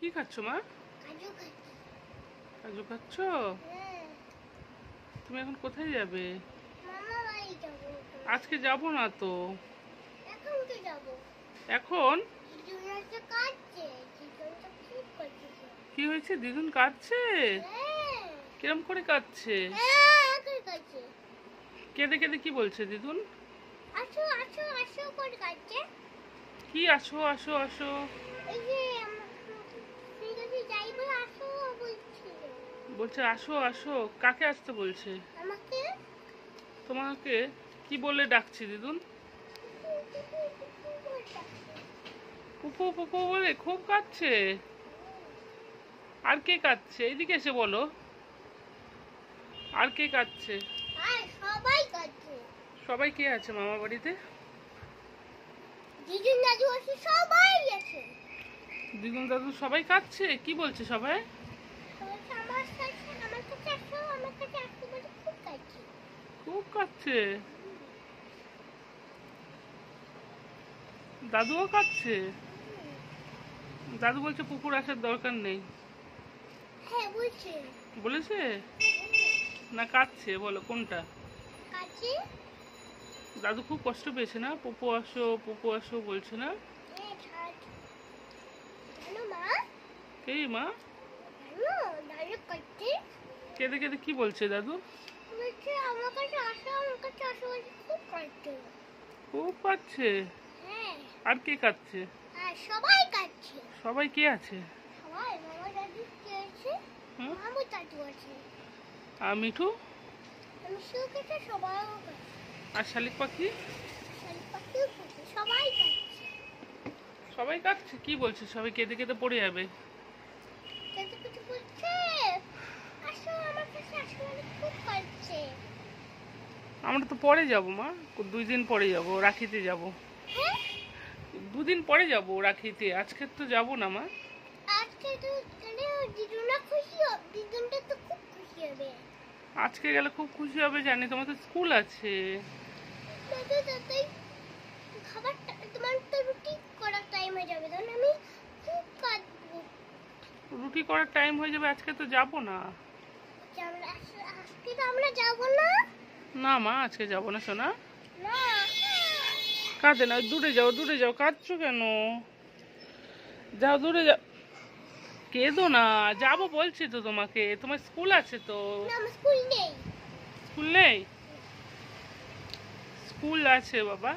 কি খাচ্ছ মা? কাজু খাচ্ছি। কাজু খাচ্ছ? হ্যাঁ। তুমি এখন কোথায় যাবে? মামা বাড়ি যাবো। আজকে যাব না তো। এখন তো যাবো। এখন? দিদুনটা কাটছে। দিদুনটা খুব কাটছে। কি হয়েছে? দিদুন কাঁদছে? হ্যাঁ। কিরম করে কাঁদছে? হ্যাঁ, এখন কাটছে। কেঁদে কেঁদে কি বলছে দিদুন? আসো আসো আসো করে কাটছে। কি আসো আসো আসো? এই যে তুই কাছে যাই বলে আসো বলছিল। বলছে আসো আসো। কাকে আসতে বলছে? আমাকে তোমাকে কি বলে ডাকছে দিদুন? পুপু পুপু বলে খুব কাঁদছে। আর কে কাঁদছে? এইদিকে এসে বলো। আর কে কাঁদছে? আর সবাই কাটছে। সবাই কে আছে মামা বাড়িতে? দিদুন দাদু আছে, সবাই আছে। দিদুন দাদু সবাই কাঁদছে? কি বলছে সবাই? আমার কাছে আসো বলে খুব কাটছে। খুব কাঁদছে। দাদুও কাঁদছে? দাদু বলছে পুকুর আসার দরকার নেই। হ্যাঁ বলছে। বলেছে না কাঁদছে? বলো কোনটা? কাছে দাদু খুব কষ্ট পেয়েছে না? পুপু আসো বলছে না? জানো মা, এই মা জানো দাদু কাটছে। কেঁদে কেঁদে কি বলছে দাদু? বলছে আমার কাছে আসো বলে খুব কাটছে। খুব কাঁদছে? হ্যাঁ। আর কে কাঁদছে? আর সবাই কাটছে। সবাই কে আছে? সবাই মামা দাদু কে আছে, হুম? মামু দাদু আছে, আর মিঠু? আমি শুকেছে সবাই কাটছে। আর শালিক পাখি? শালিক পাখিও কাটছে, সবাই কাটছে। সবাই কাঁদছে? কি বলছে? সবাই কেঁদে কেঁদে পড়ে যাবে। কিন্তু কিছু বলছে আসো আমার কাছে আসো বলে খুব কাটছে। আমরা তো পরে যাব মা, 2 দিন পরে যাব, রাখিতে যাব। হ্যাঁ 2 দিন পরে যাব রাখিতে, আজকে তো যাব না মা। আজকে তো গেলে দিদুনা খুশি হবে, দিদুনটা তো খুব খুশি হবে। আজকে গেলে খুব খুশি হবে জানি, তোমার তো স্কুল আছে। দাদু তাতেই খাবার তোমার তো রুটি করার টাইম হয়ে যাবে, তখন আমি খুব কাঁদবো। রুটি করার টাইম হয়ে যাবে, আজকে তো যাব না। আজকে তো আমরা যাবো না। না মা আজকে যাব না সোনা। না কাঁদে না, দূরে যাও দূরে যাও, কাঁদছো কেন? যাও দূরে যাও, কেঁদো না। যাবো বলছি তো তোমাকে, তোমার স্কুল আছে তো। না আমার স্কুল নেই। স্কুল নেই? স্কুল আছে বাবা।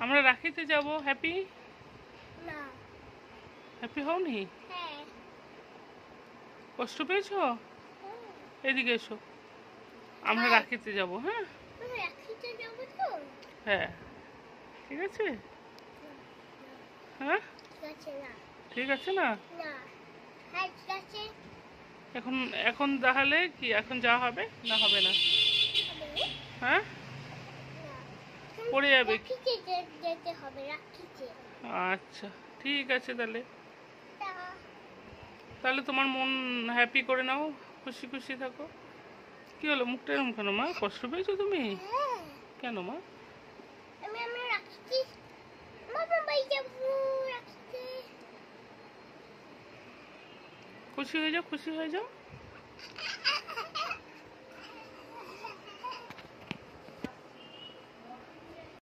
আমরা রাখিতে যাব। হ্যাপি না হ্যাপি হওনি? হ্যাঁ কষ্ট পেয়েছো? এদিকে এসো, আমরা রাখিতে যাব। হ্যাঁ রাখিতে যাবো তো। হ্যাঁ ঠিক আছে। হ্যাঁ ঠিক আছে না। ঠিক আছে না? না হ্যাঁ ঠিক আছে। এখন এখন তাহলে কি এখন যাওয়া হবে না হবে না? হ্যাঁ পড়ে যাবে। রাখিতে যেতে হবে, রাখিতে। আচ্ছা ঠিক আছে তাহলে। টা। তাহলে তোমার মন হ্যাপি করে নাও, খুশি খুশি থাকো। কি হলো মুখটা এরকম কেন মা? কষ্ট পেয়েছো তুমি? হ্যাঁ কেন মা? আমরা রাখিতে মামা বাড়ি যাবো, রাখিতে। খুশি হয়ে যাও খুশি হয়ে যাও।